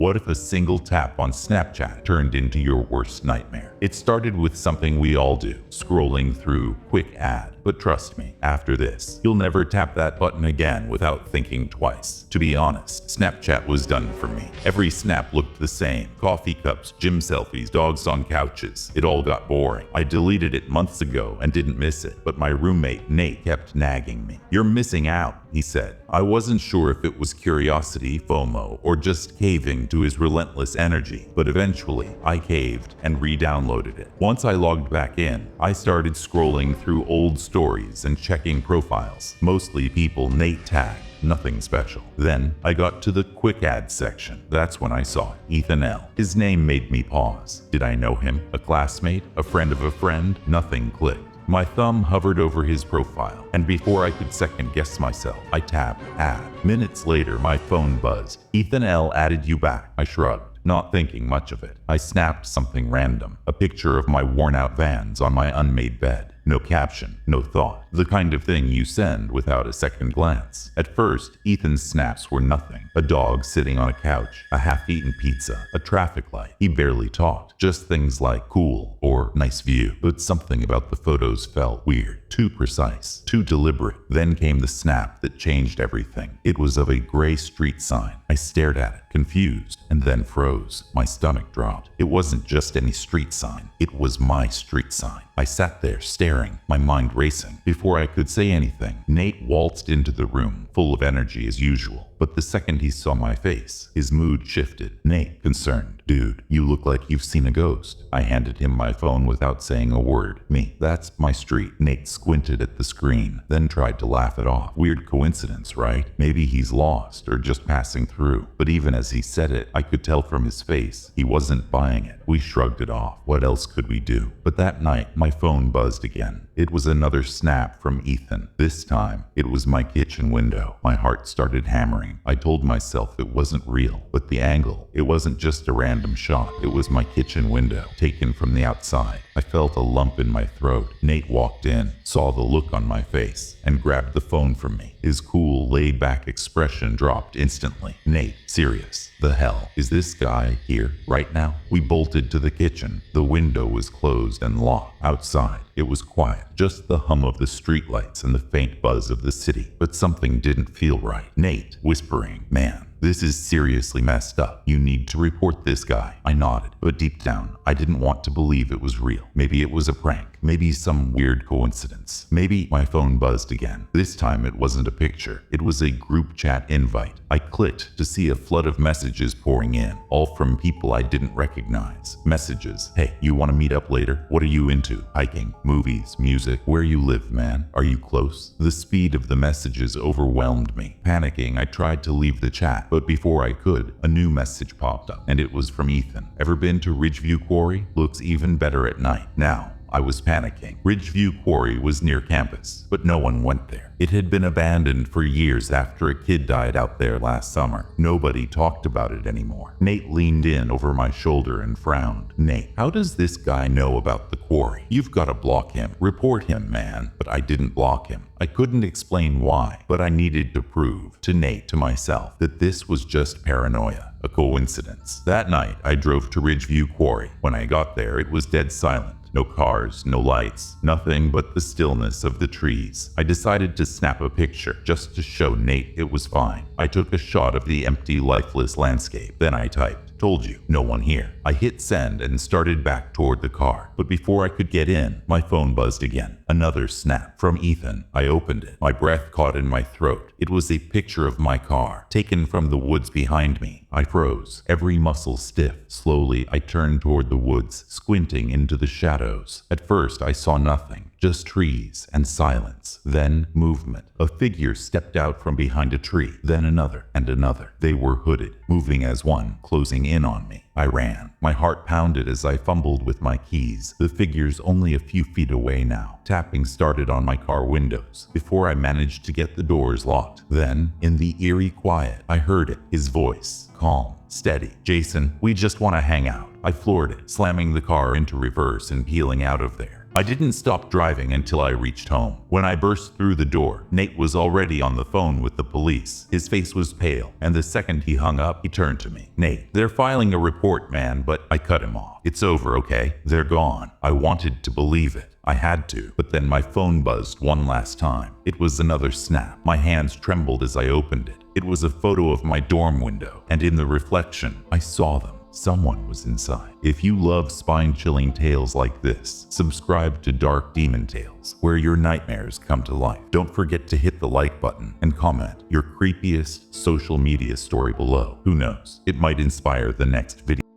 What if a single tap on Snapchat turned into your worst nightmare? It started with something we all do, scrolling through quick ad. But trust me, after this, you'll never tap that button again without thinking twice. To be honest, Snapchat was done for me. Every snap looked the same. Coffee cups, gym selfies, dogs on couches. It all got boring. I deleted it months ago and didn't miss it, but my roommate Nate kept nagging me. "You're missing out," he said. I wasn't sure if it was curiosity, FOMO, or just caving to his relentless energy, but eventually I caved and re-downloaded it. Once I logged back in, I started scrolling through old stories and checking profiles, mostly people Nate tagged. Nothing special. Then I got to the quick ads section. That's when I saw Ethan L. His name made me pause. Did I know him? A classmate? A friend of a friend? Nothing clicked. My thumb hovered over his profile, and before I could second guess myself, I tapped add. Minutes later, my phone buzzed. "Ethan L. added you back." I shrugged, not thinking much of it. I snapped something random, a picture of my worn-out Vans on my unmade bed. No caption, no thought. The kind of thing you send without a second glance. At first, Ethan's snaps were nothing. A dog sitting on a couch, a half-eaten pizza, a traffic light. He barely talked. Just things like cool or nice view. But something about the photos felt weird. Too precise. Too deliberate. Then came the snap that changed everything. It was of a gray street sign. I stared at it, confused, and then froze. My stomach dropped. It wasn't just any street sign. It was my street sign. I sat there staring, my mind racing. Before I could say anything, Nate waltzed into the room, full of energy as usual. But the second he saw my face, his mood shifted. "Nate," concerned. "Dude, you look like you've seen a ghost." I handed him my phone without saying a word. "Me, that's my street." Nate squinted at the screen, then tried to laugh it off. Weird coincidence, right? Maybe he's lost or just passing through. But even as he said it, I could tell from his face he wasn't buying it. We shrugged it off. What else could we do? But that night, my phone buzzed again. It was another snap from Ethan. This time, it was my kitchen window. My heart started hammering. I told myself it wasn't real, but the angle, it wasn't just a random shot. It was my kitchen window, taken from the outside. I felt a lump in my throat. Nate walked in, saw the look on my face, and grabbed the phone from me. His cool, laid-back expression dropped instantly. "Nate, serious. The hell? Is this guy here right now?" We bolted to the kitchen. The window was closed and locked. Outside, it was quiet, just the hum of the streetlights and the faint buzz of the city. But something didn't feel right. Nate, whispering, "Man, this is seriously messed up. You need to report this guy." I nodded, but deep down, I didn't want to believe it was real. Maybe it was a prank. Maybe some weird coincidence. Maybe my phone buzzed again. This time it wasn't a picture. It was a group chat invite. I clicked to see a flood of messages pouring in, all from people I didn't recognize. Messages. "Hey, you want to meet up later? What are you into? Hiking, movies, music? Where you live, man? Are you close?" The speed of the messages overwhelmed me. Panicking, I tried to leave the chat, but before I could, a new message popped up, and it was from Ethan. "Ever been to Ridgeview Quarry? Looks even better at night." Now, I was panicking. Ridgeview Quarry was near campus, but no one went there. It had been abandoned for years after a kid died out there last summer. Nobody talked about it anymore. Nate leaned in over my shoulder and frowned. "Nate, how does this guy know about the quarry? You've got to block him. Report him, man." But I didn't block him. I couldn't explain why, but I needed to prove to Nate, to myself, that this was just paranoia, a coincidence. That night, I drove to Ridgeview Quarry. When I got there, it was dead silent. No cars, no lights, nothing but the stillness of the trees. I decided to snap a picture just to show Nate it was fine. I took a shot of the empty, lifeless landscape. Then I typed, "Told you, no one here." I hit send and started back toward the car. But before I could get in, my phone buzzed again. Another snap from Ethan. I opened it. My breath caught in my throat. It was a picture of my car, taken from the woods behind me. I froze, every muscle stiff. Slowly, I turned toward the woods, squinting into the shadows. At first, I saw nothing. Just trees and silence. Then movement. A figure stepped out from behind a tree. Then another and another. They were hooded, moving as one, closing in on me. I ran. My heart pounded as I fumbled with my keys. The figure's only a few feet away now. Tapping started on my car windows before I managed to get the doors locked. Then, in the eerie quiet, I heard it. His voice. Calm. Steady. "Jason, we just want to hang out." I floored it, slamming the car into reverse and peeling out of there. I didn't stop driving until I reached home. When I burst through the door, Nate was already on the phone with the police. His face was pale, and the second he hung up, he turned to me. "Nate, they're filing a report, man," but I cut him off. "It's over, okay? They're gone." I wanted to believe it. I had to, but then my phone buzzed one last time. It was another snap. My hands trembled as I opened it. It was a photo of my dorm window, and in the reflection, I saw them. Someone was inside. If you love spine-chilling tales like this, subscribe to Dark Demon Tales, where your nightmares come to life. Don't forget to hit the like button and comment your creepiest social media story below. Who knows? It might inspire the next video.